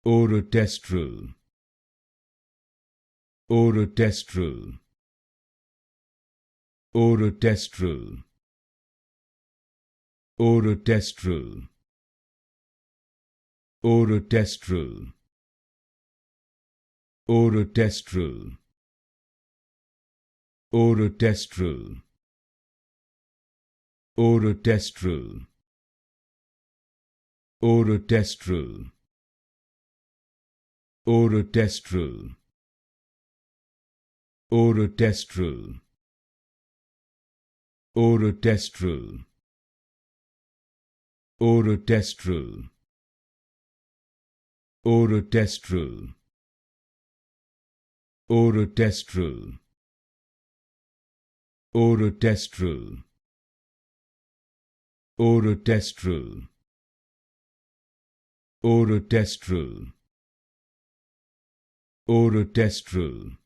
Ora-Testryl, Ora-Testryl, Ora-Testryl, Ora-Testryl, Ora-Testryl, Ora-Testryl, Ora-Testryl, Ora-Testryl, Ora-Testryl, Ora-Testryl, Ora-Testryl, Ora-Testryl, Ora-Testryl, Ora-Testryl, Ora-Testryl, Ora-Testryl, Ora-Testryl, Ora-Testryl, Ora-Testryl,